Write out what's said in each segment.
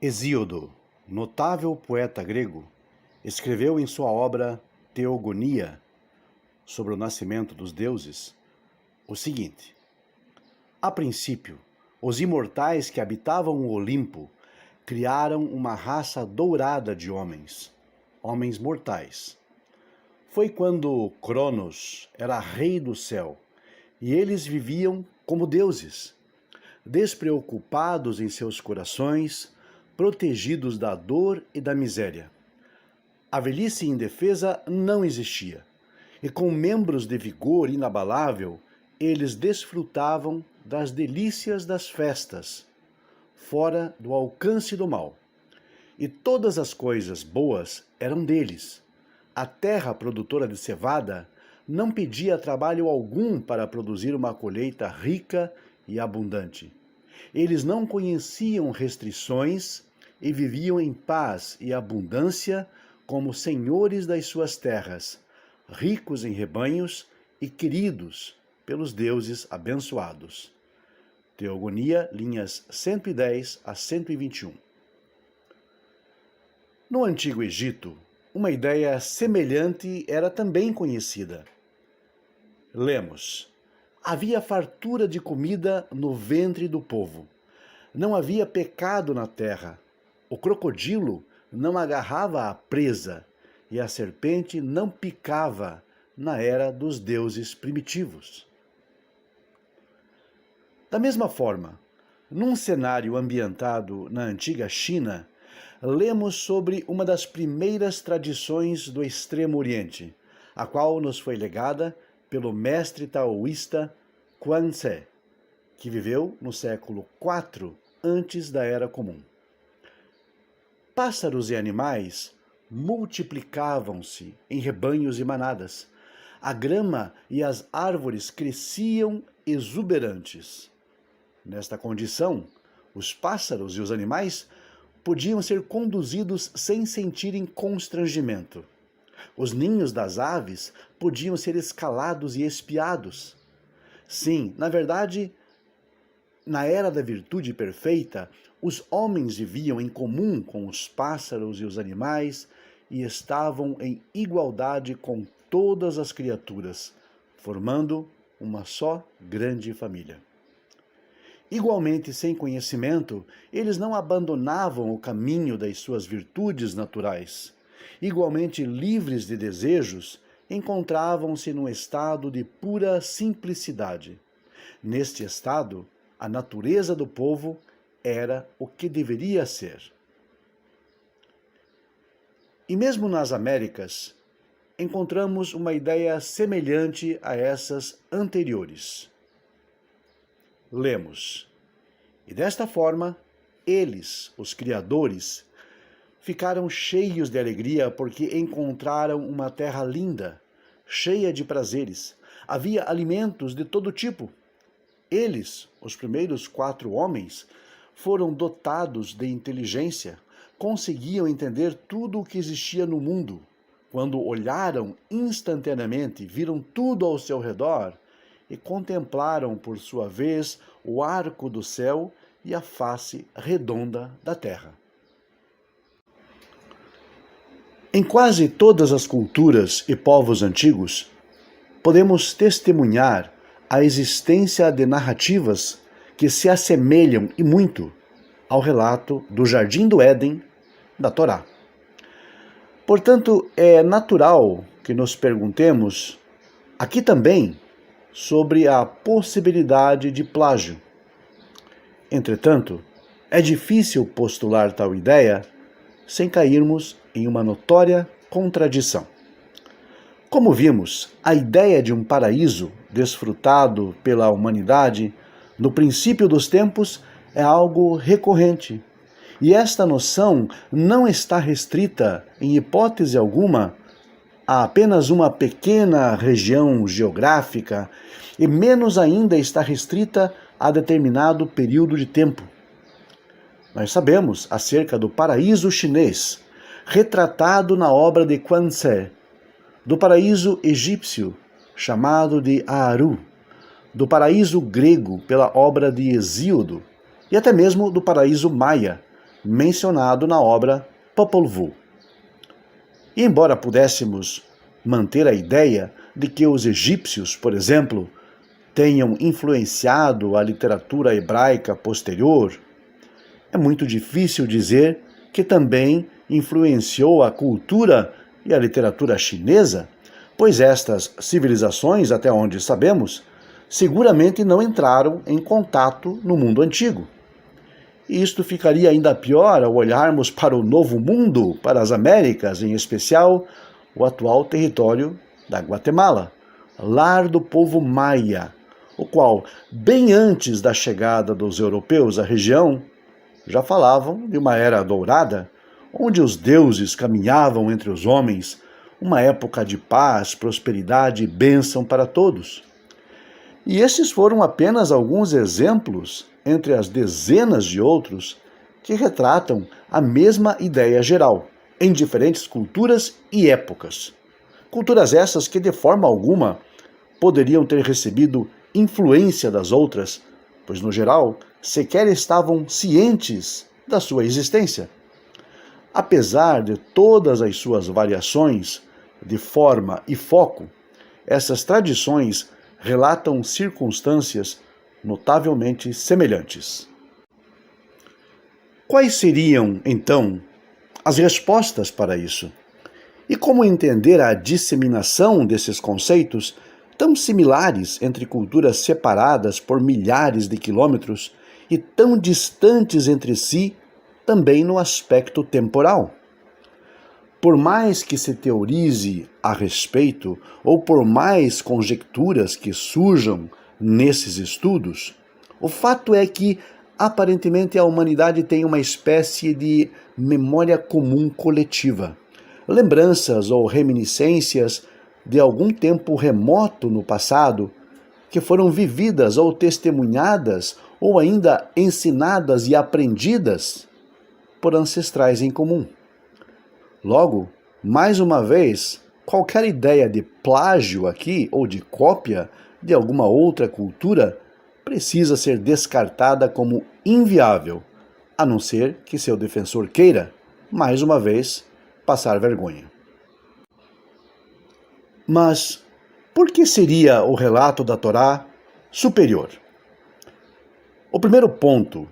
Hesíodo, notável poeta grego, escreveu em sua obra Teogonia, sobre o nascimento dos deuses, o seguinte: a princípio, os imortais que habitavam o Olimpo criaram uma raça dourada de homens mortais. Foi quando Cronos era rei do céu e eles viviam como deuses, despreocupados em seus corações, protegidos da dor e da miséria. A velhice indefesa não existia, e com membros de vigor inabalável, eles desfrutavam das delícias das festas, fora do alcance do mal. E todas as coisas boas eram deles. A terra produtora de cevada não pedia trabalho algum para produzir uma colheita rica e abundante. Eles não conheciam restrições e viviam em paz e abundância como senhores das suas terras, ricos em rebanhos e queridos pelos deuses abençoados. Teogonia, linhas 110 a 121. No Antigo Egito, uma ideia semelhante era também conhecida. Lemos: havia fartura de comida no ventre do povo. Não havia pecado na terra. O crocodilo não agarrava a presa e a serpente não picava na era dos deuses primitivos. Da mesma forma, num cenário ambientado na antiga China, lemos sobre uma das primeiras tradições do Extremo Oriente, a qual nos foi legada pelo mestre taoísta Quanzhe, que viveu no século IV antes da Era Comum. Pássaros e animais multiplicavam-se em rebanhos e manadas. A grama e as árvores cresciam exuberantes. Nesta condição, os pássaros e os animais podiam ser conduzidos sem sentirem constrangimento. Os ninhos das aves podiam ser escalados e espiados. Sim, na verdade, na era da virtude perfeita, os homens viviam em comum com os pássaros e os animais e estavam em igualdade com todas as criaturas, formando uma só grande família. Igualmente sem conhecimento, eles não abandonavam o caminho das suas virtudes naturais. Igualmente livres de desejos, encontravam-se num estado de pura simplicidade. Neste estado, a natureza do povo era o que deveria ser. E mesmo nas Américas, encontramos uma ideia semelhante a essas anteriores. Lemos: e desta forma, eles, os criadores, ficaram cheios de alegria porque encontraram uma terra linda, cheia de prazeres. Havia alimentos de todo tipo. Eles, os primeiros 4 homens, foram dotados de inteligência, conseguiam entender tudo o que existia no mundo. Quando olharam instantaneamente, viram tudo ao seu redor e contemplaram, por sua vez, o arco do céu e a face redonda da terra. Em quase todas as culturas e povos antigos, podemos testemunhar a existência de narrativas que se assemelham e muito ao relato do Jardim do Éden da Torá. Portanto, é natural que nos perguntemos, aqui também, sobre a possibilidade de plágio. Entretanto, é difícil postular tal ideia sem cairmos em uma notória contradição. Como vimos, a ideia de um paraíso desfrutado pela humanidade no princípio dos tempos é algo recorrente. E esta noção não está restrita, em hipótese alguma, a apenas uma pequena região geográfica, e menos ainda está restrita a determinado período de tempo. Nós sabemos acerca do paraíso chinês, retratado na obra de Quan Tse, do paraíso egípcio, chamado de Aaru, do paraíso grego pela obra de Hesíodo, e até mesmo do paraíso maia, mencionado na obra Popol Vuh. E embora pudéssemos manter a ideia de que os egípcios, por exemplo, tenham influenciado a literatura hebraica posterior, é muito difícil dizer que também influenciou a cultura e a literatura chinesa, pois estas civilizações, até onde sabemos, seguramente não entraram em contato no mundo antigo. E isto ficaria ainda pior ao olharmos para o Novo Mundo, para as Américas, em especial o atual território da Guatemala, lar do povo maia, o qual, bem antes da chegada dos europeus à região, já falavam de uma era dourada, onde os deuses caminhavam entre os homens, uma época de paz, prosperidade e bênção para todos. E esses foram apenas alguns exemplos, entre as dezenas de outros, que retratam a mesma ideia geral, em diferentes culturas e épocas. Culturas essas que, de forma alguma, poderiam ter recebido influência das outras, pois, no geral, sequer estavam cientes da sua existência. Apesar de todas as suas variações de forma e foco, essas tradições relatam circunstâncias notavelmente semelhantes. Quais seriam, então, as respostas para isso? E como entender a disseminação desses conceitos tão similares entre culturas separadas por milhares de quilômetros e tão distantes entre si também no aspecto temporal? Por mais que se teorize a respeito, ou por mais conjecturas que surjam nesses estudos, o fato é que, aparentemente, a humanidade tem uma espécie de memória comum coletiva, lembranças ou reminiscências de algum tempo remoto no passado, que foram vividas ou testemunhadas ou ainda ensinadas e aprendidas por ancestrais em comum. Logo, mais uma vez, qualquer ideia de plágio aqui ou de cópia de alguma outra cultura precisa ser descartada como inviável, a não ser que seu defensor queira, mais uma vez, passar vergonha. Mas por que seria o relato da Torá superior? O primeiro ponto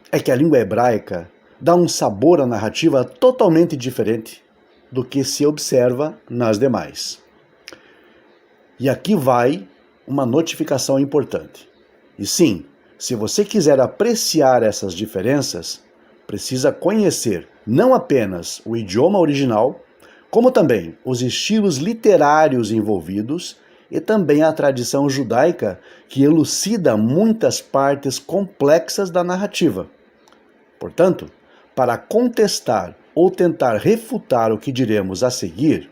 é que a língua hebraica dá um sabor à narrativa totalmente diferente do que se observa nas demais. E aqui vai uma notificação importante. E sim, se você quiser apreciar essas diferenças, precisa conhecer não apenas o idioma original, como também os estilos literários envolvidos e também a tradição judaica que elucida muitas partes complexas da narrativa. Portanto, para contestar ou tentar refutar o que diremos a seguir,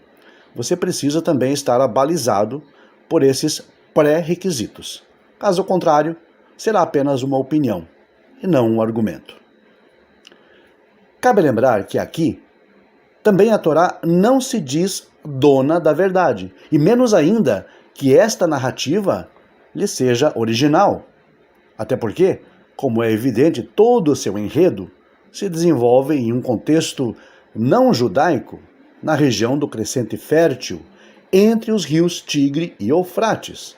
você precisa também estar abalizado por esses pré-requisitos. Caso contrário, será apenas uma opinião e não um argumento. Cabe lembrar que aqui também a Torá não se diz dona da verdade, e menos ainda que esta narrativa lhe seja original. Até porque, como é evidente, todo o seu enredo se desenvolve em um contexto não judaico, na região do Crescente Fértil, entre os rios Tigre e Eufrates.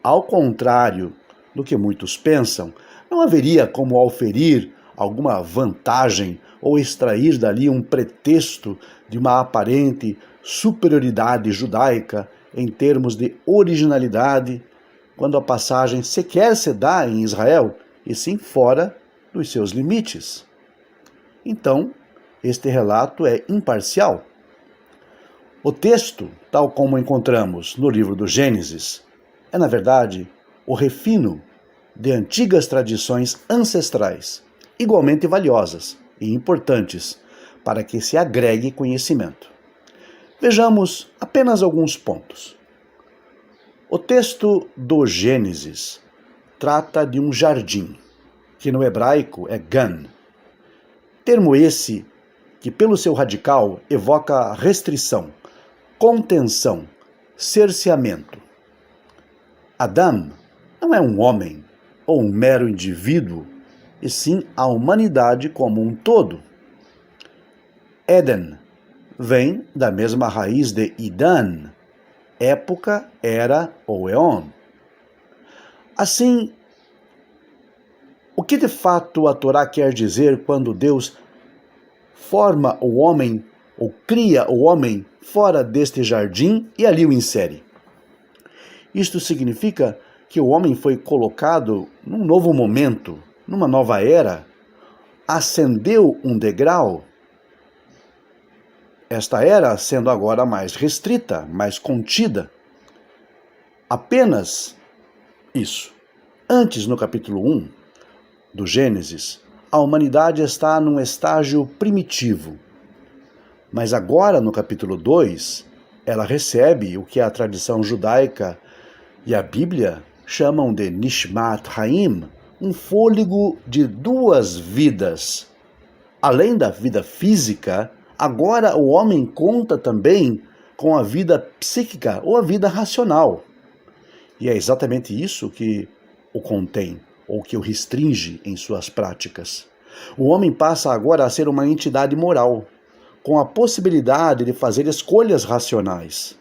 Ao contrário do que muitos pensam, não haveria como auferir alguma vantagem ou extrair dali um pretexto de uma aparente superioridade judaica em termos de originalidade, quando a passagem sequer se dá em Israel, e sim fora dos seus limites. Então, este relato é imparcial. O texto, tal como encontramos no livro do Gênesis, é, na verdade, o refino de antigas tradições ancestrais, igualmente valiosas e importantes para que se agregue conhecimento. Vejamos apenas alguns pontos. O texto do Gênesis trata de um jardim, que no hebraico é Gan, termo esse que pelo seu radical evoca restrição, contenção, cerceamento. Adão não é um homem ou um mero indivíduo, e sim a humanidade como um todo. Éden vem da mesma raiz de Idan, época, era ou eon. Assim, o que de fato a Torá quer dizer quando Deus forma o homem ou cria o homem fora deste jardim e ali o insere? Isto significa que o homem foi colocado num novo momento, numa nova era, ascendeu um degrau, esta era sendo agora mais restrita, mais contida. Apenas isso. Antes, no capítulo 1 do Gênesis, a humanidade está num estágio primitivo. Mas agora, no capítulo 2, ela recebe o que a tradição judaica e a Bíblia chamam de Nishmat Haim, um fôlego de duas vidas. Além da vida física, agora o homem conta também com a vida psíquica ou a vida racional. E é exatamente isso que o contém, ou que o restringe em suas práticas. O homem passa agora a ser uma entidade moral, com a possibilidade de fazer escolhas racionais.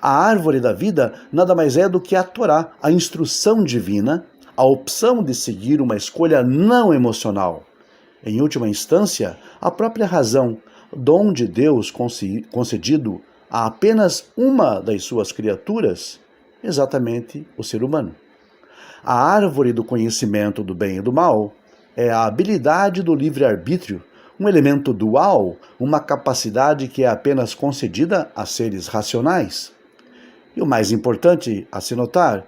A árvore da vida nada mais é do que a Torá, a instrução divina, a opção de seguir uma escolha não emocional. Em última instância, a própria razão, dom de Deus concedido a apenas uma das suas criaturas, exatamente o ser humano. A árvore do conhecimento do bem e do mal é a habilidade do livre-arbítrio, um elemento dual, uma capacidade que é apenas concedida a seres racionais. E o mais importante a se notar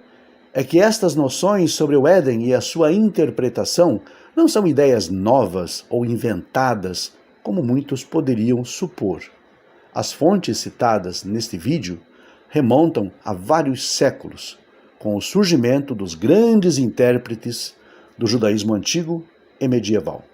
é que estas noções sobre o Éden e a sua interpretação não são ideias novas ou inventadas, como muitos poderiam supor. As fontes citadas neste vídeo remontam a vários séculos, com o surgimento dos grandes intérpretes do judaísmo antigo e medieval.